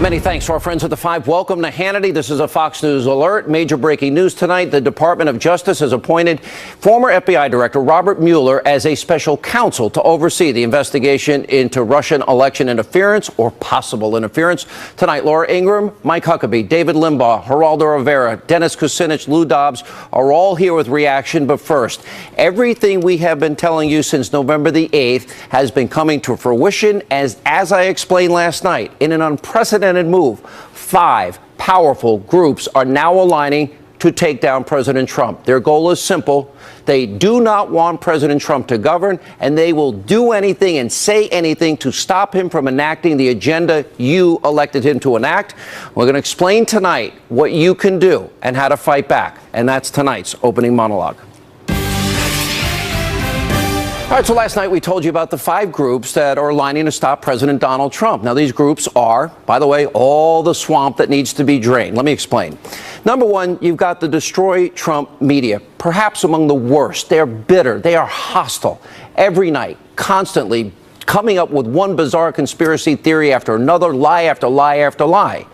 Many thanks to our friends at the 5. Welcome to Hannity. This is a Fox News alert. Major breaking news tonight. The Department of Justice has appointed former FBI Director Robert Mueller as a special counsel to oversee the investigation into Russian election interference or possible interference. Tonight, Laura Ingraham, Mike Huckabee, David Limbaugh, Geraldo Rivera, Dennis Kucinich, Lou Dobbs are all here with reaction. But first, everything we have been telling you since November the 8th has been coming to fruition as I explained last night in an unprecedented move. 5 powerful groups are now aligning to take down President Trump. Their goal is simple. They do not want President Trump to govern, and they will do anything and say anything to stop him from enacting the agenda you elected him to enact. We're going to explain tonight what you can do and how to fight back. And that's tonight's opening monologue. All right, so last night we told you about the 5 groups that are aligning to stop President Donald Trump. Now, these groups are, by the way, all the swamp that needs to be drained. Let me explain. Number one, you've got the Destroy Trump media, perhaps among the worst. They're bitter. They are hostile every night, constantly coming up with one bizarre conspiracy theory after another, lie after lie after lie.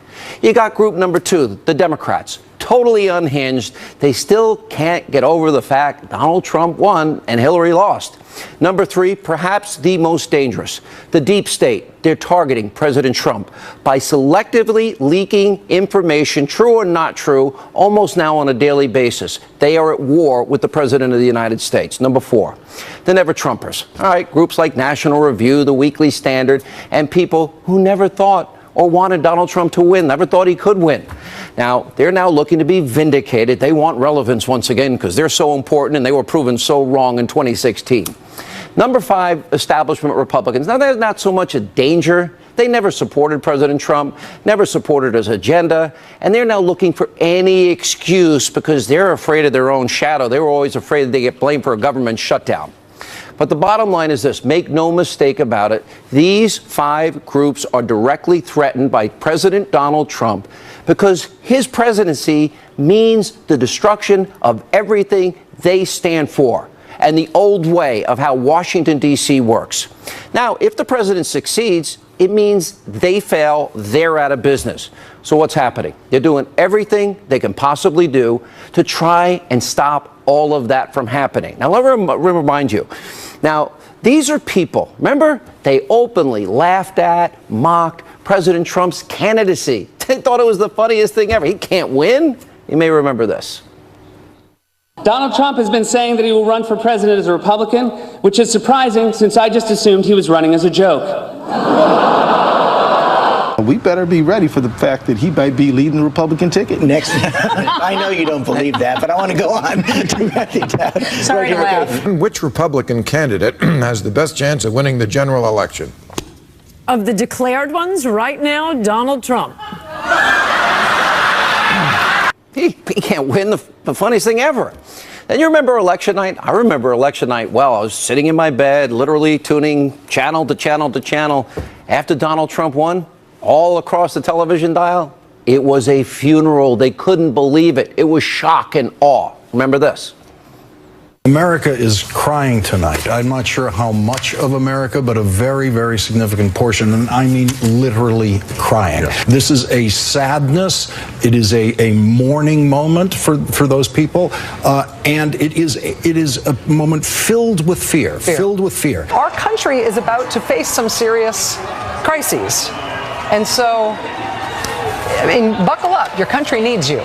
You got group number 2, the Democrats. Totally unhinged. They still can't get over the fact Donald Trump won and Hillary lost. Number 3, perhaps the most dangerous, the deep state. They're targeting President Trump by selectively leaking information, true or not true, almost now on a daily basis. They are at war with the President of the United States. Number 4, the Never-Trumpers. All right, groups like National Review, the Weekly Standard, and people who never thought or wanted Donald Trump to win, never thought he could win. Now, they're now looking to be vindicated. They want relevance once again because they're so important and they were proven so wrong in 2016. Number 5, establishment Republicans. Now, they're not so much a danger. They never supported President Trump, never supported his agenda, and they're now looking for any excuse because they're afraid of their own shadow. They were always afraid that they get blamed for a government shutdown. But the bottom line is this, make no mistake about it, these 5 groups are directly threatened by President Donald Trump because his presidency means the destruction of everything they stand for and the old way of how Washington, D.C. works. Now, if the president succeeds, it means they fail, they're out of business. So what's happening? They're doing everything they can possibly do to try and stop all of that from happening. Now, let me remind you. Now, these are people, remember, they openly laughed at, mocked President Trump's candidacy. They thought it was the funniest thing ever. He can't win. You may remember this. Donald Trump has been saying that he will run for president as a Republican, which is surprising since I just assumed he was running as a joke. We better be ready for the fact that he might be leading the Republican ticket. Next, I know you don't believe that, but I want to go on. Sorry to laugh. Which Republican candidate has the best chance of winning the general election? Of the declared ones right now, Donald Trump. He can't win, the funniest thing ever. And you remember election night? I remember election night well. I was sitting in my bed, literally tuning channel to channel to channel. After Donald Trump won, all across the television dial, it was a funeral. They couldn't believe it. It was shock and awe. Remember this. America is crying tonight. I'm not sure how much of America, but a very, very significant portion, and I mean literally crying. Yeah. This is a sadness. It is a mourning moment for those people, and it is a moment filled with fear. Filled with fear. Our country is about to face some serious crises, and so, I mean, buckle up. Your country needs you.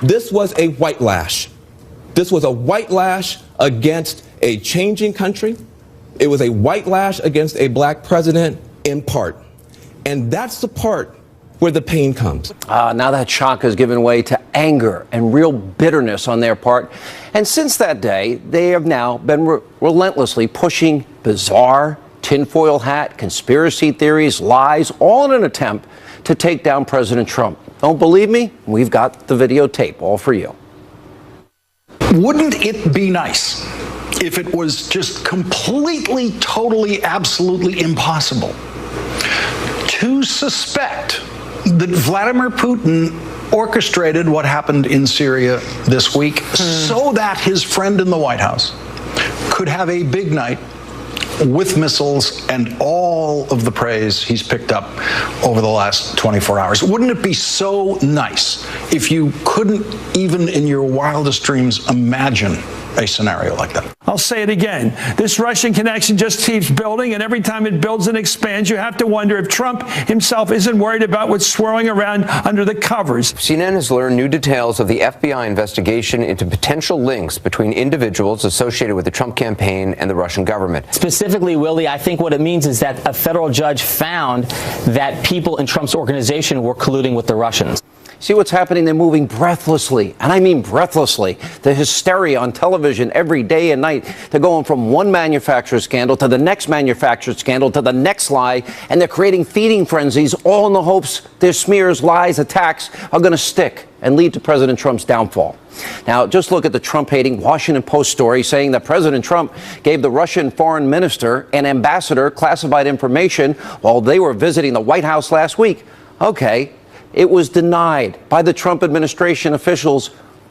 This was a white lash. This was a white lash against a changing country. It was a white lash against a black president in part. And that's the part where the pain comes. Now that shock has given way to anger and real bitterness on their part. And since that day, they have now been relentlessly pushing bizarre tinfoil hat, conspiracy theories, lies, all in an attempt to take down President Trump. Don't believe me? We've got the videotape all for you. Wouldn't it be nice if it was just completely, totally, absolutely impossible to suspect that Vladimir Putin orchestrated what happened in Syria this week so that his friend in the White House could have a big night with missiles and all of the praise he's picked up over the last 24 hours. Wouldn't it be so nice if you couldn't even in your wildest dreams imagine a scenario like that? I'll say it again. This Russian connection just keeps building, and every time it builds and expands, you have to wonder if Trump himself isn't worried about what's swirling around under the covers. CNN has learned new details of the FBI investigation into potential links between individuals associated with the Trump campaign and the Russian government. Specifically, Willie, I think what it means is that a federal judge found that people in Trump's organization were colluding with the Russians. See what's happening? They're moving breathlessly, and I mean breathlessly. The hysteria on television every day and night. They're going from one manufacturer scandal to the next manufacturer scandal to the next lie, and they're creating feeding frenzies, all in the hopes their smears, lies, attacks are going to stick and lead to President Trump's downfall. Now, just look at the Trump-hating Washington Post story saying that President Trump gave the Russian foreign minister and ambassador classified information while they were visiting the White House last week. Okay. It was denied by the Trump administration officials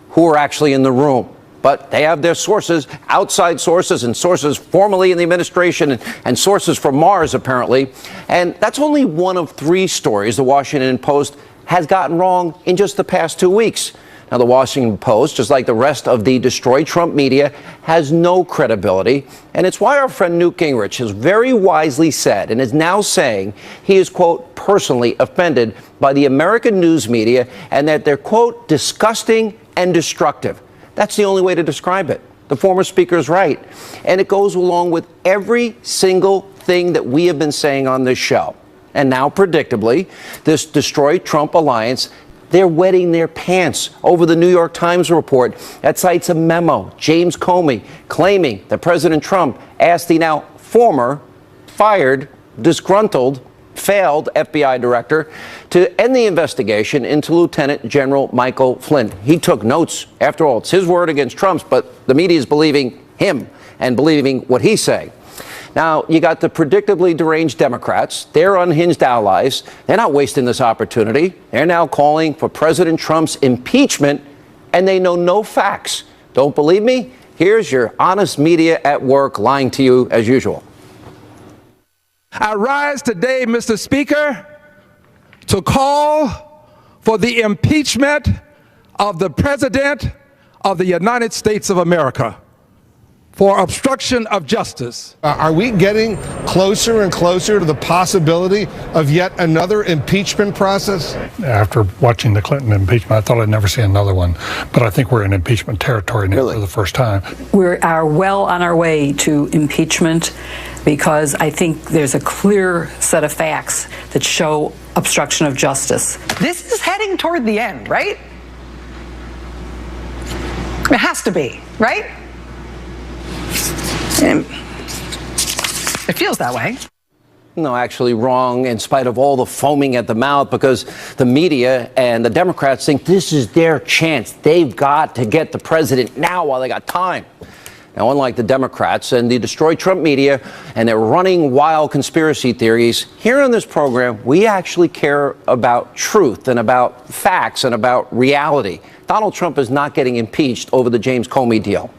who were actually in the room. But they have their sources, outside sources and sources formerly in the administration and sources from Mars, apparently. And that's only one of 3 stories the Washington Post has gotten wrong in just the past 2 weeks. Now, the Washington Post, just like the rest of the Destroy Trump media, has no credibility. And it's why our friend Newt Gingrich has very wisely said and is now saying he is, quote, personally offended by the American news media and that they're, quote, disgusting and destructive. That's the only way to describe it. The former speaker is right. And it goes along with every single thing that we have been saying on this show. And now, predictably, this Destroy Trump alliance, they're wetting their pants over the New York Times report that cites a memo, James Comey, claiming that President Trump asked the now former, fired, disgruntled, failed FBI director to end the investigation into Lieutenant General Michael Flynn. He took notes. After all, it's his word against Trump's, but the media is believing him and believing what he's saying. Now, you got the predictably deranged Democrats, their unhinged allies. They're not wasting this opportunity. They're now calling for President Trump's impeachment, and they know no facts. Don't believe me? Here's your honest media at work lying to you as usual. I rise today, Mr. Speaker, to call for the impeachment of the President of the United States of America for obstruction of justice. Are we getting closer and closer to the possibility of yet another impeachment process? After watching the Clinton impeachment, I thought I'd never see another one. But I think we're in impeachment territory now for the first time. We are well on our way to impeachment because I think there's a clear set of facts that show obstruction of justice. This is heading toward the end, right? It has to be, right? It feels that way. No, actually wrong, in spite of all the foaming at the mouth, because the media and the Democrats think this is their chance. They've got to get the president now while they got time. Now, unlike the Democrats and the Destroy Trump media and their running wild conspiracy theories, here on this program, we actually care about truth and about facts and about reality. Donald Trump is not getting impeached over the James Comey deal.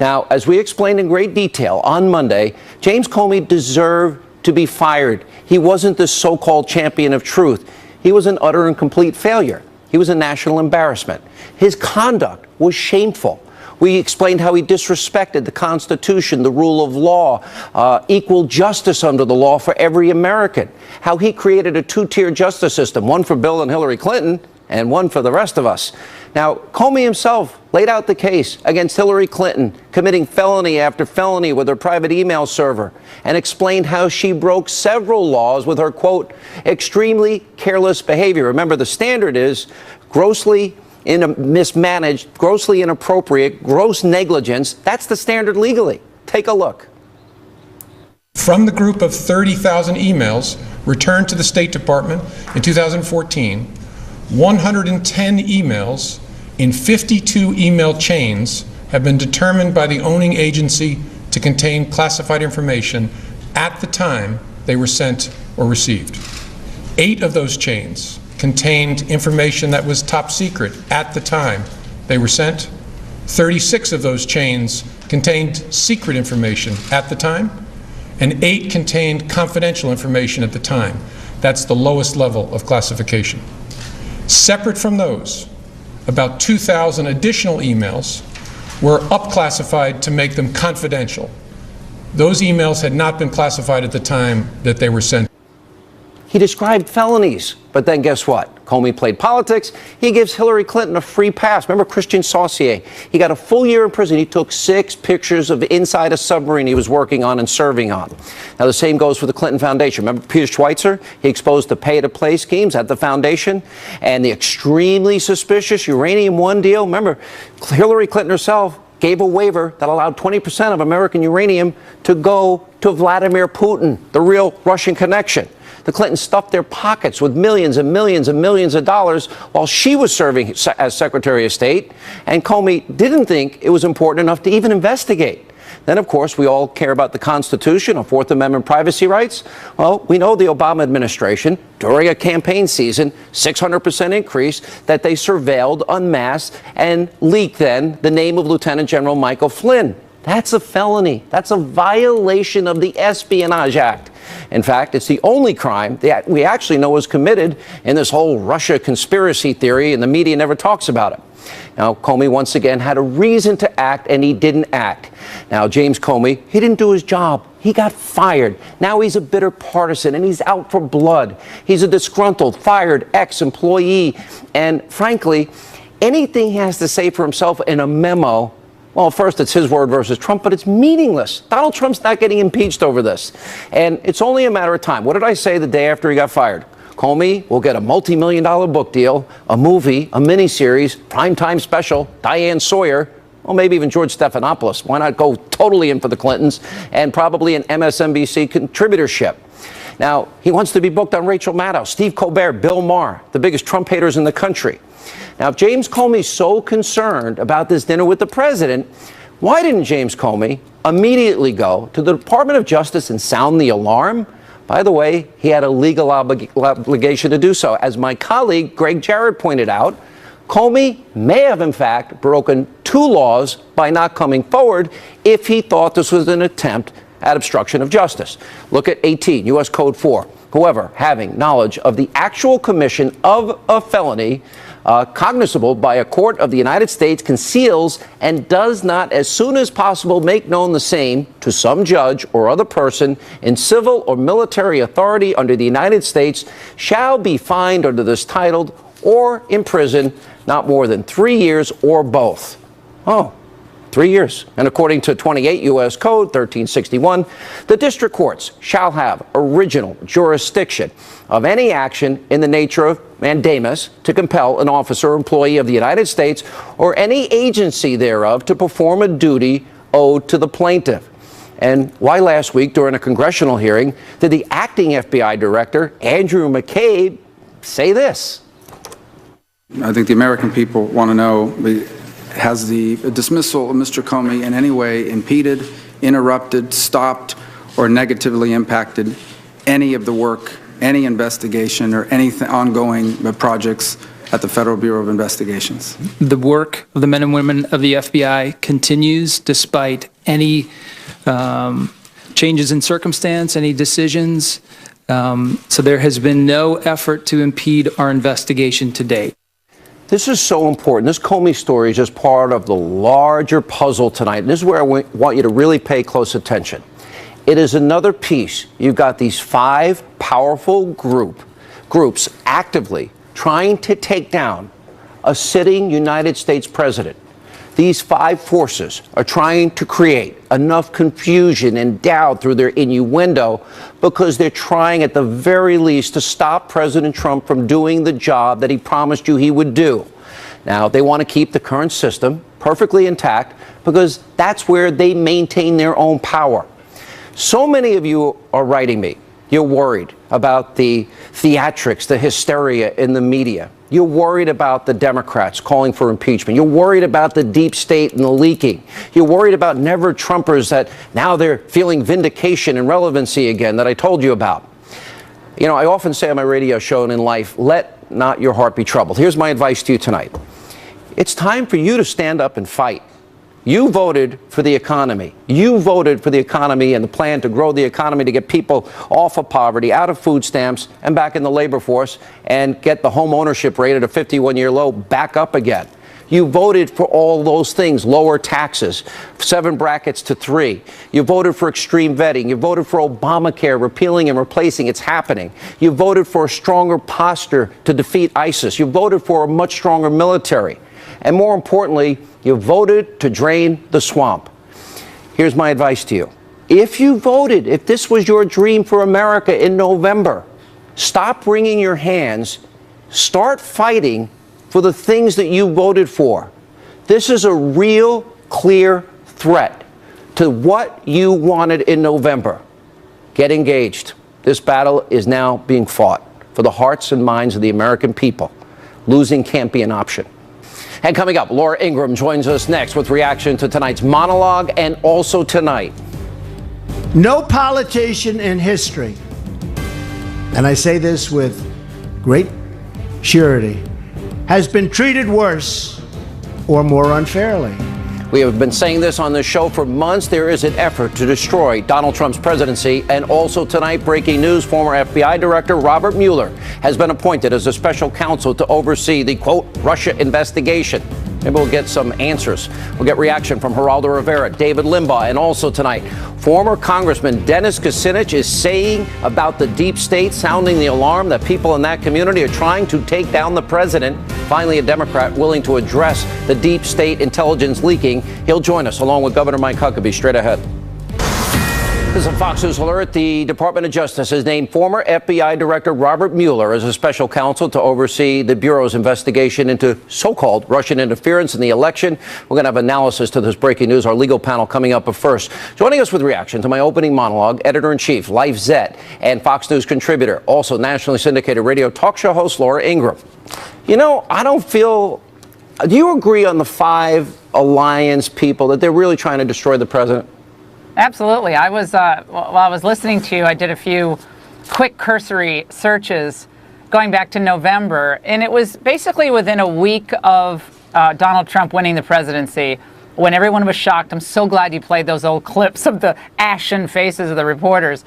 Now, as we explained in great detail on Monday, James Comey deserved to be fired. He wasn't the so-called champion of truth. He was an utter and complete failure. He was a national embarrassment. His conduct was shameful. We explained how he disrespected the Constitution, the rule of law, equal justice under the law for every American, how he created a 2-tier justice system, one for Bill and Hillary Clinton and one for the rest of us. Now, Comey himself laid out the case against Hillary Clinton, committing felony after felony with her private email server, and explained how she broke several laws with her, quote, extremely careless behavior. Remember, the standard is grossly mismanaged, grossly inappropriate, gross negligence. That's the standard legally. Take a look. From the group of 30,000 emails returned to the State Department in 2014, 110 emails in 52 email chains have been determined by the owning agency to contain classified information at the time they were sent or received. 8 of those chains contained information that was top secret at the time they were sent. 36 of those chains contained secret information at the time, and 8 contained confidential information at the time. That's the lowest level of classification. Separate from those, about 2,000 additional emails were up-classified to make them confidential. Those emails had not been classified at the time that they were sent. He described felonies, but then guess what? Comey played politics. He gives Hillary Clinton a free pass. Remember Christian Saucier? He got a full year in prison. He took 6 pictures of inside a submarine he was working on and serving on. Now, the same goes for the Clinton Foundation. Remember Peter Schweitzer? He exposed the pay-to-play schemes at the foundation and the extremely suspicious Uranium One deal. Remember, Hillary Clinton herself gave a waiver that allowed 20% of American uranium to go to Vladimir Putin, the real Russian connection. The Clintons stuffed their pockets with millions and millions and millions of dollars while she was serving as Secretary of State, and Comey didn't think it was important enough to even investigate. Then, of course, we all care about the Constitution or Fourth Amendment privacy rights. Well, we know the Obama administration, during a campaign season, 600% increase, that they surveilled, unmasked, and leaked then the name of Lieutenant General Michael Flynn. That's a felony. That's a violation of the Espionage Act. In fact, it's the only crime that we actually know was committed in this whole Russia conspiracy theory, and the media never talks about it. Now, Comey once again had a reason to act, and he didn't act. Now, James Comey, he didn't do his job. He got fired. Now he's a bitter partisan, and he's out for blood. He's a disgruntled, fired ex-employee. And frankly, anything he has to say for himself in a memo, well, first, it's his word versus Trump, but it's meaningless. Donald Trump's not getting impeached over this. And it's only a matter of time. What did I say the day after he got fired? Comey will get a multi-million-dollar book deal, a movie, a miniseries, primetime special, Diane Sawyer, or maybe even George Stephanopoulos. Why not go totally in for the Clintons, and probably an MSNBC contributorship. Now, he wants to be booked on Rachel Maddow, Steve Colbert, Bill Maher, the biggest Trump haters in the country. Now, if James Comey's so concerned about this dinner with the president, why didn't James Comey immediately go to the Department of Justice and sound the alarm? By the way, he had a legal obligation to do so. As my colleague Greg Jarrett pointed out, Comey may have, in fact, broken 2 laws by not coming forward if he thought this was an attempt at obstruction of justice. Look at 18, U.S. Code 4. Whoever having knowledge of the actual commission of a felony cognizable by a court of the United States conceals and does not as soon as possible make known the same to some judge or other person in civil or military authority under the United States shall be fined under this title or imprisoned not more than 3 years or both. Oh, 3 years. And according to 28 U.S. Code 1361, the district courts shall have original jurisdiction of any action in the nature of mandamus to compel an officer or employee of the United States or any agency thereof to perform a duty owed to the plaintiff. And why last week during a congressional hearing did the acting FBI director, Andrew McCabe, say this? I think the American people want to know, has the dismissal of Mr. Comey in any way impeded, interrupted, stopped, or negatively impacted any of the work, any investigation, or any ongoing projects at the Federal Bureau of Investigations? The work of the men and women of the FBI continues despite any changes in circumstance, any decisions. So there has been no effort to impede our investigation to date. This is so important. This Comey story is just part of the larger puzzle tonight. And this is where I want you to really pay close attention. It is another piece. You've got these 5 powerful groups actively trying to take down a sitting United States president. These 5 forces are trying to create enough confusion and doubt through their innuendo because they're trying at the very least to stop President Trump from doing the job that he promised you he would do. Now, they want to keep the current system perfectly intact because that's where they maintain their own power. So many of you are writing me. You're worried about the theatrics, the hysteria in the media. You're worried about the Democrats calling for impeachment. You're worried about the deep state and the leaking. You're worried about never-Trumpers that now they're feeling vindication and relevancy again that I told you about. You know, I often say on my radio show and in life, let not your heart be troubled. Here's my advice to you tonight. It's time for you to stand up and fight. You voted for the economy. You voted for the economy and the plan to grow the economy to get people off of poverty, out of food stamps, and back in the labor force, and get the home ownership rate at a 51-year low back up again. You voted for all those things, lower taxes, 7 brackets to 3. You voted for extreme vetting. You voted for Obamacare, repealing and replacing. It's happening. You voted for a stronger posture to defeat ISIS. You voted for a much stronger military. And more importantly, you voted to drain the swamp. Here's my advice to you. If you voted, if this was your dream for America in November, stop wringing your hands. Start fighting for the things that you voted for. This is a real, clear threat to what you wanted in November. Get engaged. This battle is now being fought for the hearts and minds of the American people. Losing can't be an option. And coming up, Laura Ingraham joins us next with reaction to tonight's monologue and also tonight. No politician in history, and I say this with great surety, has been treated worse or more unfairly. We have been saying this on this show for months. There is an effort to destroy Donald Trump's presidency. And also tonight, breaking news, former FBI Director Robert Mueller has been appointed as a special counsel to oversee the, quote, Russia investigation. Maybe we'll get some answers. We'll get reaction from Geraldo Rivera, David Limbaugh, and also tonight, former Congressman Dennis Kucinich is saying about the deep state, sounding the alarm that people in that community are trying to take down the president. Finally, a Democrat willing to address the deep state intelligence leaking. He'll join us along with Governor Mike Huckabee straight ahead. This is a Fox News alert. The Department of Justice has named former FBI Director Robert Mueller as a special counsel to oversee the Bureau's investigation into so-called Russian interference in the election. We're going to have analysis to this breaking news. Our legal panel coming up. But first, joining us with reaction to my opening monologue, Editor-in-Chief, Life Zet, and Fox News contributor, also nationally syndicated radio talk show host Laura Ingraham. You know, I don't feel... Do you agree on the 5 alliance people that they're really trying to destroy the president? Absolutely. I was while I was listening to you, I did a few quick cursory searches going back to November, and it was basically within a week of Donald Trump winning the presidency when everyone was shocked. I'm so glad you played those old clips of the ashen faces of the reporters,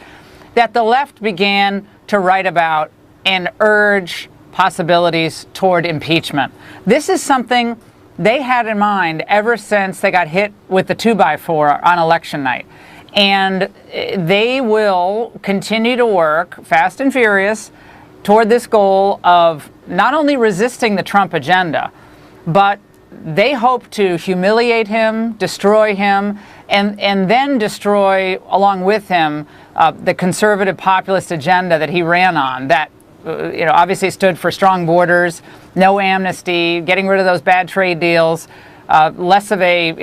that the left began to write about and urge possibilities toward impeachment. This is something they had in mind ever since they got hit with the 2x4 on election night. And they will continue to work fast and furious toward this goal of not only resisting the Trump agenda, but they hope to humiliate him, destroy him, and then destroy, along with him, the conservative populist agenda that he ran on, that obviously stood for strong borders, no amnesty, getting rid of those bad trade deals, less of a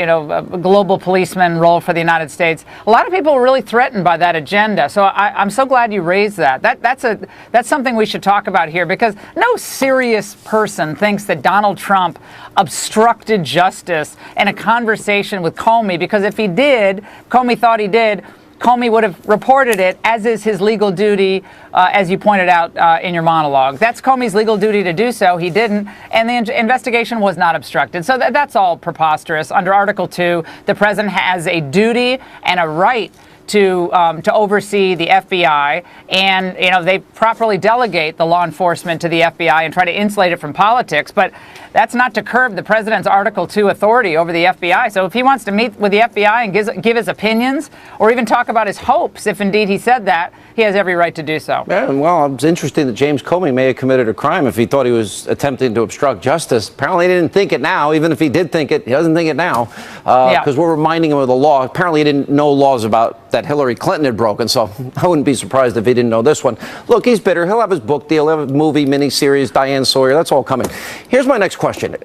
global policeman role for the United States. A lot of people are really threatened by that agenda. So I'm so glad you raised that. That's something we should talk about here, because no serious person thinks that Donald Trump obstructed justice in a conversation with Comey, because if he did, Comey thought he did, Comey would have reported it, as is his legal duty, as you pointed out in your monologue. That's Comey's legal duty to do so. He didn't, and the investigation was not obstructed. So that's all preposterous. Under Article 2, the president has a duty and a right to oversee the FBI, and they properly delegate the law enforcement to the FBI and try to insulate it from politics. But that's not to curb the president's Article 2 authority over the FBI. So if he wants to meet with the FBI and give his opinions, or even talk about his hopes, if indeed he said that, he has every right to do so. Yeah, well, it's interesting that James Comey may have committed a crime if he thought he was attempting to obstruct justice. Apparently he didn't think it now. Even if he did think it, he doesn't think it now, because we're reminding him of the law. Apparently he didn't know laws about that Hillary Clinton had broken, so I wouldn't be surprised if he didn't know this one. Look, he's bitter. He'll have his book deal. He'll have a movie, miniseries, Diane Sawyer. That's all coming. Here's my next question.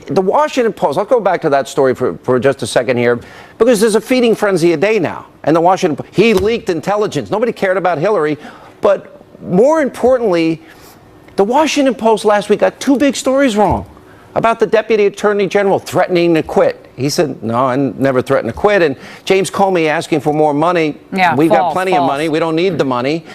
The Washington Post, I'll go back to that story for just a second here, because there's a feeding frenzy a day now. And the Washington Post, he leaked intelligence. Nobody cared about Hillary. But more importantly, the Washington Post last week got 2 big stories wrong about the Deputy Attorney General threatening to quit. He said, no, I never threatened to quit. And James Comey asking for more money. Yeah, We've got plenty of money. We don't need the money.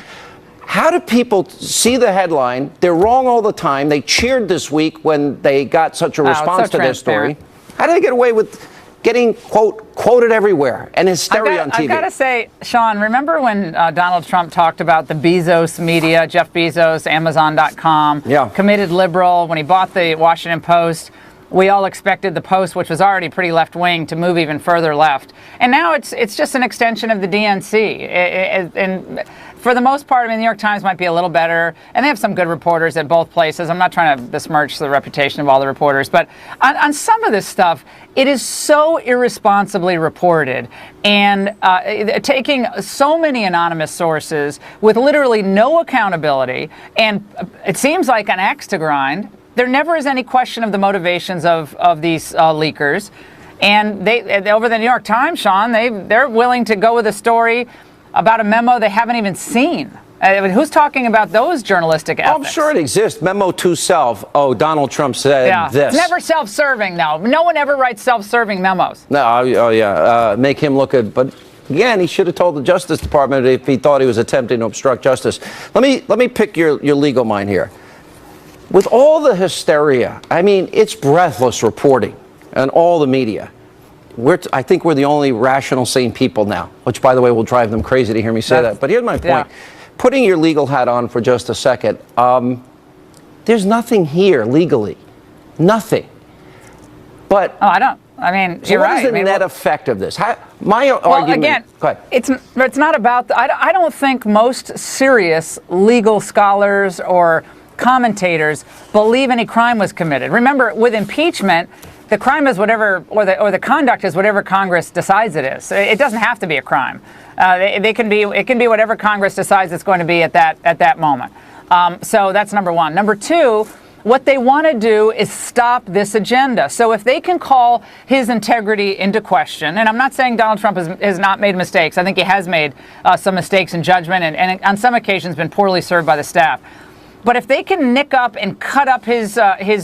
How do people see the headline? They're wrong all the time. They cheered this week when they got such a response to this story. How do they get away with getting, quote, quoted everywhere and hysteria on TV. I've got to say, Sean, remember when Donald Trump talked about the Bezos media, Jeff Bezos, Amazon.com, committed liberal, when he bought the Washington Post? We all expected the Post, which was already pretty left-wing, to move even further left. And now it's just an extension of the DNC. And for the most part, I mean, the New York Times might be a little better, and they have some good reporters at both places. I'm not trying to besmirch the reputation of all the reporters, but on some of this stuff, it is so irresponsibly reported and taking so many anonymous sources with literally no accountability, and it seems like an axe to grind. There never is any question of the motivations of these leakers. And they over the New York Times, Sean, they're willing to go with a story about a memo they haven't even seen. I mean, who's talking about those journalistic ethics? I'm sure it exists. Memo to self. Oh, Donald Trump said this. It's never self-serving, though. No one ever writes self-serving memos. No, make him look good. But again, he should have told the Justice Department if he thought he was attempting to obstruct justice. Let me pick your legal mind here. With all the hysteria, I mean, it's breathless reporting and all the media. I think we're the only rational, sane people now, which, by the way, will drive them crazy to hear me say that. But here's my point. Yeah. Putting your legal hat on for just a second, there's nothing here legally. Nothing. But I mean, so you're what right. is the net effect of this? My argument. Again, go ahead. it's not about. I don't think most serious legal scholars or commentators believe any crime was committed. Remember, with impeachment, the crime is whatever, or the conduct is whatever Congress decides it is. It doesn't have to be a crime. It can be whatever Congress decides it's going to be at that moment. So that's number one. Number two, what they want to do is stop this agenda. So if they can call his integrity into question, and I'm not saying Donald Trump has not made mistakes. I think he has made some mistakes in judgment, and on some occasions been poorly served by the staff. But if they can nick up and cut up his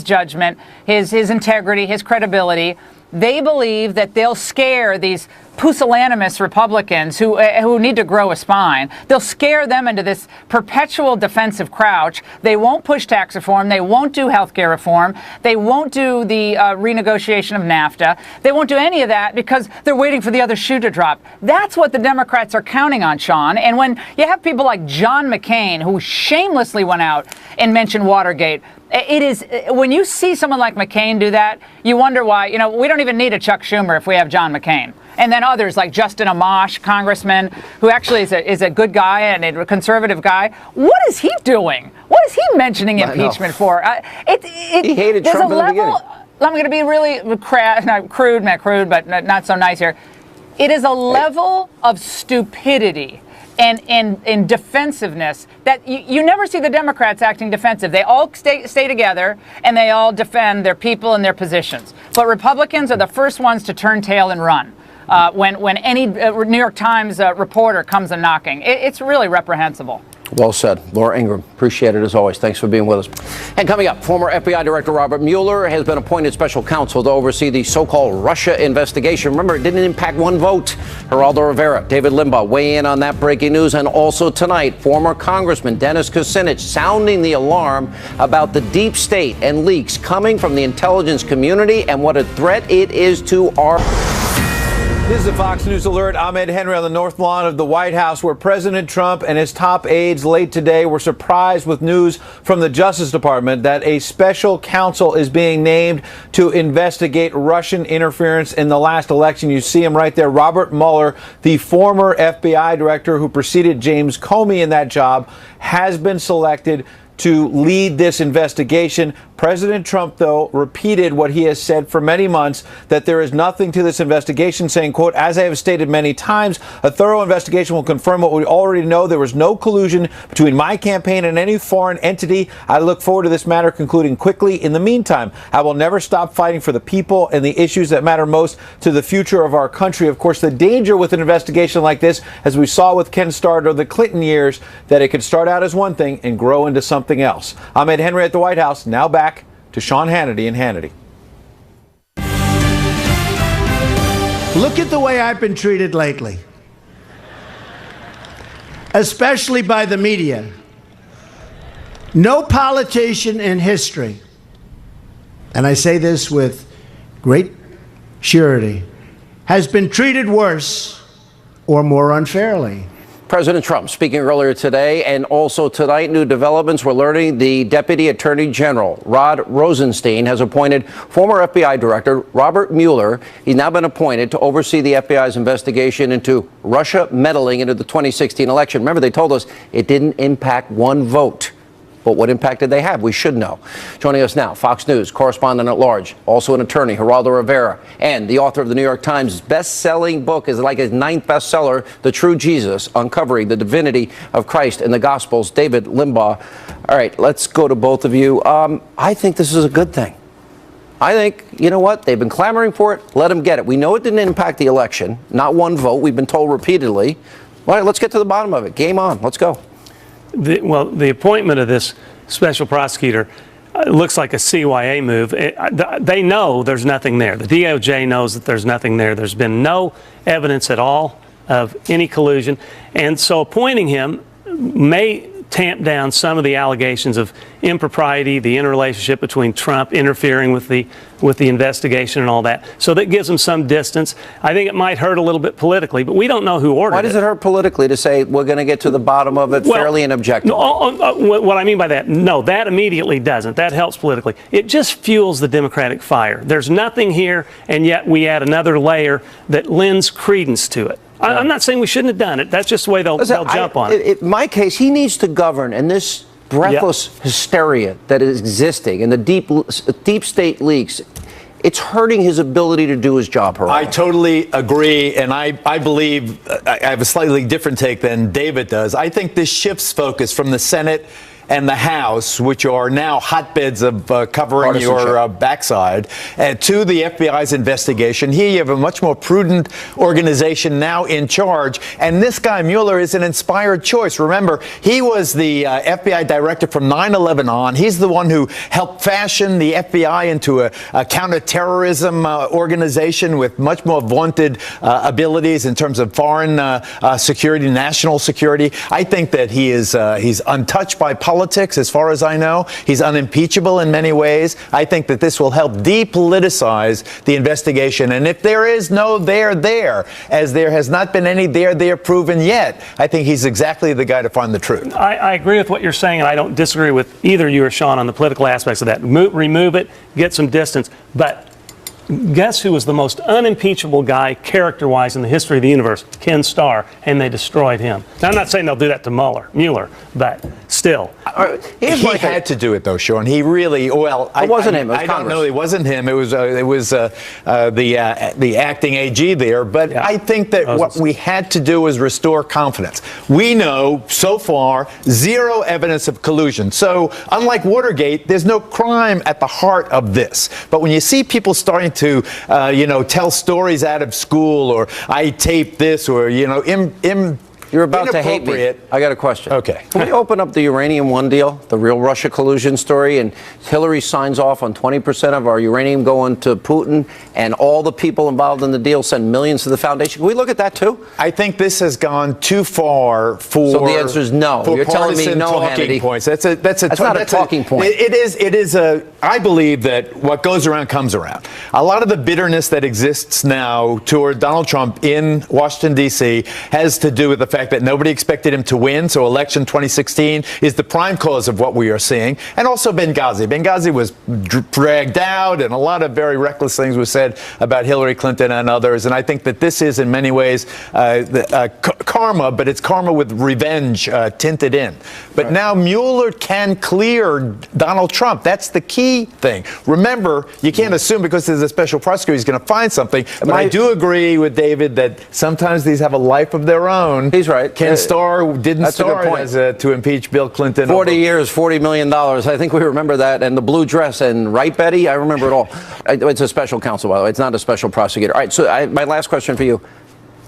judgment, his integrity, his credibility, they believe that they'll scare these pusillanimous Republicans who need to grow a spine. They'll scare them into this perpetual defensive crouch. They won't push tax reform. They won't do health care reform. They won't do the renegotiation of NAFTA. They won't do any of that because they're waiting for the other shoe to drop. That's what the Democrats are counting on, Sean. And when you have people like John McCain, who shamelessly went out and mentioned Watergate, it is, when you see someone like McCain do that, you wonder why. You know, we don't even need a Chuck Schumer if we have John McCain. And then others like Justin Amash, congressman, who actually is a good guy and a conservative guy. What is he doing? What is he mentioning impeachment for? He hated Trump in the beginning. I'm going to be really crude, but not so nice here. It is a level of stupidity and defensiveness that you never see the Democrats acting defensive. They all stay together and they all defend their people and their positions. But Republicans are the first ones to turn tail and run when any New York Times reporter comes a knocking. It's really reprehensible. Well said. Laura Ingraham, appreciate it as always. Thanks for being with us. And coming up, former FBI Director Robert Mueller has been appointed special counsel to oversee the so-called Russia investigation. Remember, it didn't impact one vote. Geraldo Rivera, David Limbaugh weigh in on that breaking news. And also tonight, former Congressman Dennis Kucinich sounding the alarm about the deep state and leaks coming from the intelligence community and what a threat it is to our... This is a Fox News alert. I'm Ed Henry on the North Lawn of the White House, where President Trump and his top aides late today were surprised with news from the Justice Department that a special counsel is being named to investigate Russian interference in the last election. You see him right there, Robert Mueller, the former FBI director who preceded James Comey in that job, has been selected to lead this investigation. President Trump, though, repeated what he has said for many months, that there is nothing to this investigation, saying, quote, as I have stated many times, a thorough investigation will confirm what we already know. There was no collusion between my campaign and any foreign entity. I look forward to this matter concluding quickly. In the meantime, I will never stop fighting for the people and the issues that matter most to the future of our country. Of course, the danger with an investigation like this, as we saw with Ken Starr or the Clinton years, that it could start out as one thing and grow into something else. I'm Ed Henry at the White House. Now back to Sean Hannity and Hannity. Look at the way I've been treated lately, especially by the media. No politician in history, and I say this with great surety, has been treated worse or more unfairly. President Trump speaking earlier today, and also tonight, new developments. We're learning the Deputy Attorney General, Rod Rosenstein, has appointed former FBI Director Robert Mueller. He's now been appointed to oversee the FBI's investigation into Russia meddling into the 2016 election. Remember, they told us it didn't impact one vote. But what impact did they have? We should know. Joining us now, Fox News correspondent at large, also an attorney, Geraldo Rivera, and the author of the New York Times best-selling book, is like his 9th bestseller, The True Jesus, Uncovering the Divinity of Christ in the Gospels, David Limbaugh. All right, let's go to both of you. I think this is a good thing. I think, you know what? They've been clamoring for it. Let them get it. We know it didn't impact the election. Not one vote. We've been told repeatedly. All right, let's get to the bottom of it. Game on. Let's go. The appointment of this special prosecutor looks like a CYA move. They know there's nothing there. The DOJ knows that there's nothing there. There's been no evidence at all of any collusion. And so appointing him may tamp down some of the allegations of impropriety, the interrelationship between Trump interfering with the investigation and all that. So that gives them some distance. I think it might hurt a little bit politically, but we don't know who ordered it. Why does it hurt politically to say we're going to get to the bottom of it fairly and objectively? What I mean by that, no, that immediately doesn't. That helps politically. It just fuels the Democratic fire. There's nothing here, and yet we add another layer that lends credence to it. I'm not saying we shouldn't have done it. That's just the way they'll jump on it. In my case, he needs to govern, and this breathless hysteria that is existing and the deep state leaks, it's hurting his ability to do his job. I totally agree, and I believe I have a slightly different take than David does. I think this shifts focus from the Senate and the House, which are now hotbeds of covering your backside, to the FBI's investigation. Here you have a much more prudent organization now in charge, and this guy Mueller is an inspired choice. Remember, he was the FBI director from 9/11 on. He's the one who helped fashion the FBI into a counterterrorism organization with much more vaunted abilities in terms of foreign security, national security. I think that he's untouched by politics, as far as I know. He's unimpeachable in many ways. I think that this will help depoliticize the investigation. And if there is no there, as there has not been any there proven yet, I think he's exactly the guy to find the truth. I agree with what you're saying, and I don't disagree with either you or Sean on the political aspects of that. Remove it, get some distance. But guess who was the most unimpeachable guy character-wise in the history of the universe? Ken Starr, and they destroyed him. Now, I'm not saying they'll do that to Mueller, but still. He had to do it, though, Sean. He really, it wasn't him. It was I don't know. It wasn't him. It was the acting AG there. But I think that what we had to do was restore confidence. We know so far zero evidence of collusion. So unlike Watergate, there's no crime at the heart of this. But when you see people starting to, tell stories out of school, or I taped this, or you're about to hate me. I got a question. Okay. Can we open up the Uranium One deal, the real Russia collusion story, and Hillary signs off on 20% of our uranium going to Putin, and all the people involved in the deal send millions to the foundation? Can we look at that too? I think this has gone too far for. So the answer is no. You're telling me no, Hannity. Points. That's not a talking point. It is a. I believe that what goes around comes around. A lot of the bitterness that exists now toward Donald Trump in Washington D.C. has to do with the fact that nobody expected him to win. So election 2016 is the prime cause of what we are seeing. And also Benghazi. Benghazi was dragged out, and a lot of very reckless things were said about Hillary Clinton and others. And I think that this is in many ways karma, but it's karma with revenge tinted in. But now Mueller can clear Donald Trump. That's the key thing. Remember, you can't assume because there's a special prosecutor he's going to find something. But I do agree with David that sometimes these have a life of their own. He's right. Ken Starr didn't start to impeach Bill Clinton. 40 years, $40 million. I think we remember that. And the blue dress. And right, Betty? I remember it all. It's a special counsel, by the way. It's not a special prosecutor. All right, so my last question for you.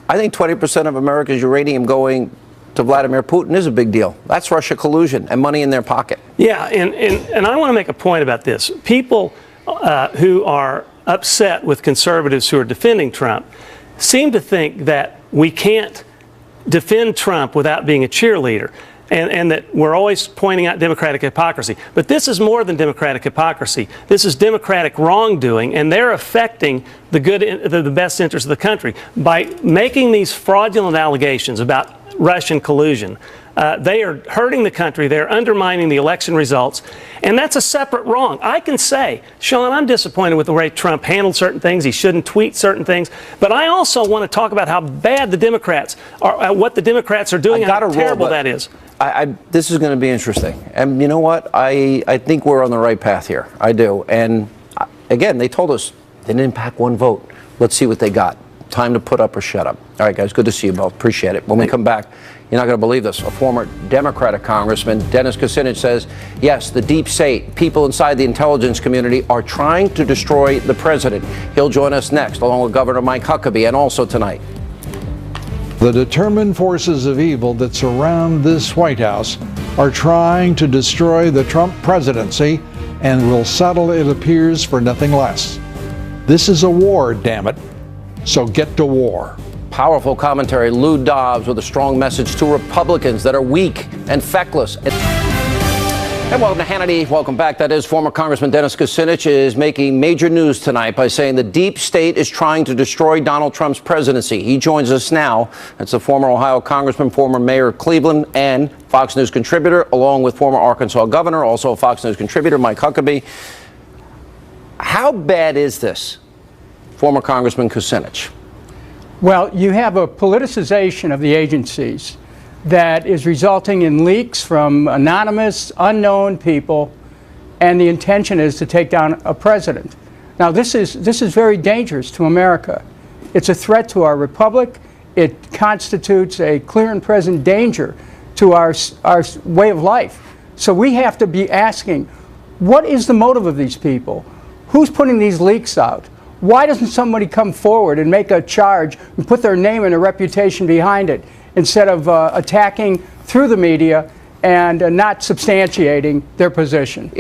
I think 20% of America's uranium going to Vladimir Putin is a big deal. That's Russia collusion and money in their pocket. Yeah, and I want to make a point about this. People who are upset with conservatives who are defending Trump seem to think that we can't defend Trump without being a cheerleader. and that we're always pointing out Democratic hypocrisy. But this is more than Democratic hypocrisy. This is Democratic wrongdoing, and they're affecting the the best interests of the country by making these fraudulent allegations about Russian collusion. They are hurting the country. They're undermining the election results. And that's a separate wrong. I can say, Sean, I'm disappointed with the way Trump handled certain things. He shouldn't tweet certain things. But I also want to talk about how bad the Democrats are, what the Democrats are doing, and how terrible that is. This is going to be interesting. And you know what? I think we're on the right path here. I do. And again, they told us they didn't pack one vote. Let's see what they got. Time to put up or shut up. All right, guys, good to see you both. Appreciate it. When we come back, you're not going to believe this. A former Democratic congressman, Dennis Kucinich, says, yes, the deep state, people inside the intelligence community are trying to destroy the president. He'll join us next, along with Governor Mike Huckabee, and also tonight. The determined forces of evil that surround this White House are trying to destroy the Trump presidency and will settle, it appears, for nothing less. This is a war, damn it. So get to war. Powerful commentary. Lou Dobbs with a strong message to Republicans that are weak and feckless. And welcome to Hannity. Welcome back. That is, former Congressman Dennis Kucinich is making major news tonight by saying the deep state is trying to destroy Donald Trump's presidency. He joins us now. That's the former Ohio Congressman, former Mayor of Cleveland, and Fox News contributor, along with former Arkansas Governor, also a Fox News contributor, Mike Huckabee. How bad is this, former Congressman Kucinich? Well, you have a politicization of the agencies that is resulting in leaks from anonymous, unknown people, and the intention is to take down a president. Now, this is very dangerous to America. It's a threat to our republic. It constitutes a clear and present danger to our way of life. So we have to be asking, what is the motive of these people? Who's putting these leaks out? Why doesn't somebody come forward and make a charge and put their name and their reputation behind it instead of attacking through the media and not substantiating their position?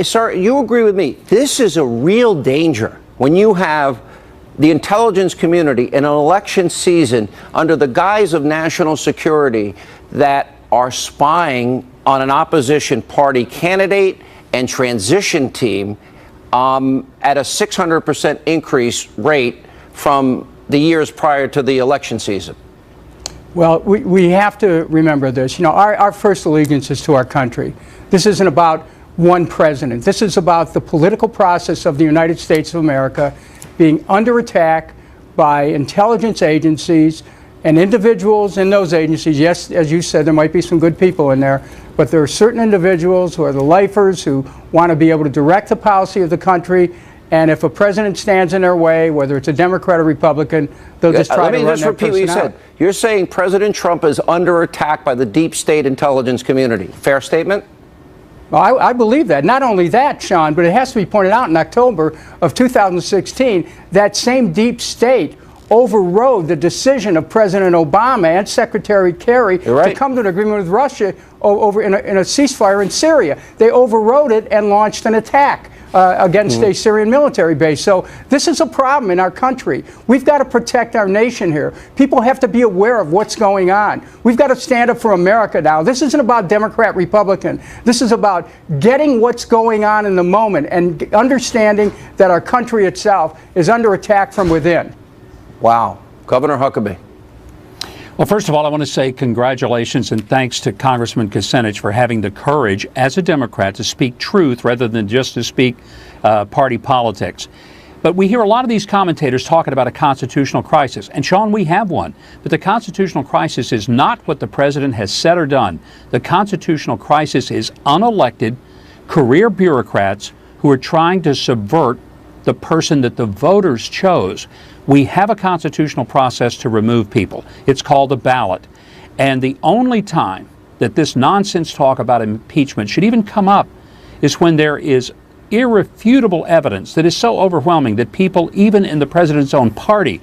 Sir, you agree with me. This is a real danger when you have the intelligence community in an election season under the guise of national security that are spying on an opposition party candidate and transition team at a 600% increase rate from the years prior to the election season. Well, we have to remember this. You know, our first allegiance is to our country. This isn't about one president. This is about the political process of the United States of America being under attack by intelligence agencies and individuals in those agencies. Yes, as you said, there might be some good people in there, but there are certain individuals who are the lifers who want to be able to direct the policy of the country. And if a president stands in their way, whether it's a Democrat or Republican, they'll just try to run that person out. Let me just repeat what you said. You're saying President Trump is under attack by the deep state intelligence community. Fair statement? Well, I believe that. Not only that, Sean, but it has to be pointed out in October of 2016, that same deep state overrode the decision of President Obama and Secretary Kerry to come to an agreement with Russia over in a ceasefire in Syria. They overrode it and launched an attack against a Syrian military base. So this is a problem in our country. We've got to protect our nation here. People have to be aware of what's going on. We've got to stand up for America now. This isn't about Democrat, Republican. This is about getting what's going on in the moment and understanding that our country itself is under attack from within. Wow. Governor Huckabee. Well, first of all, I want to say congratulations and thanks to Congressman Kucinich for having the courage as a Democrat to speak truth rather than just to speak party politics. But we hear a lot of these commentators talking about a constitutional crisis. And, Sean, we have one. But the constitutional crisis is not what the president has said or done. The constitutional crisis is unelected career bureaucrats who are trying to subvert the person that the voters chose. We have a constitutional process to remove people. It's called a ballot. And the only time that this nonsense talk about impeachment should even come up is when there is irrefutable evidence that is so overwhelming that people, even in the president's own party,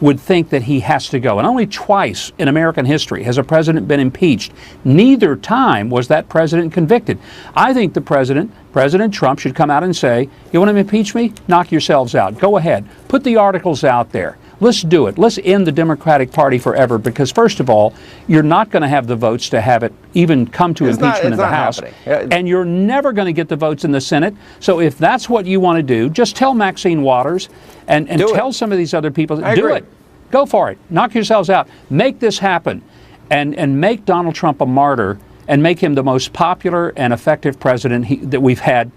would think that he has to go. And only twice in American history has a president been impeached. Neither time was that president convicted. I think the President Trump, should come out and say, you want to impeach me? Knock yourselves out. Go ahead. Put the articles out there. Let's do it. Let's end the Democratic Party forever, because first of all, you're not going to have the votes to have it even come to impeachment in the House. And you're never going to get the votes in the Senate. So if that's what you want to do, just tell Maxine Waters and tell some of these other people, do it. Go for it. Knock yourselves out. Make this happen. And make Donald Trump a martyr and make him the most popular and effective president that we've had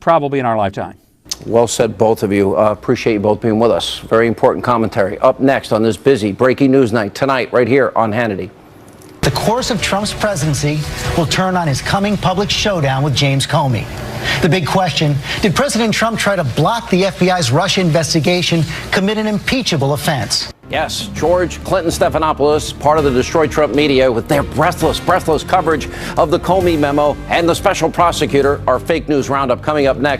probably in our lifetime. Well said, both of you. Appreciate you both being with us. Very important commentary. Up next on this busy breaking news night tonight, right here on Hannity. The course of Trump's presidency will turn on his coming public showdown with James Comey. The big question, did President Trump try to block the FBI's Russia investigation, commit an impeachable offense? Yes, George Clinton Stephanopoulos, part of the Destroy Trump media, with their breathless coverage of the Comey memo and the special prosecutor. Our fake news roundup coming up next.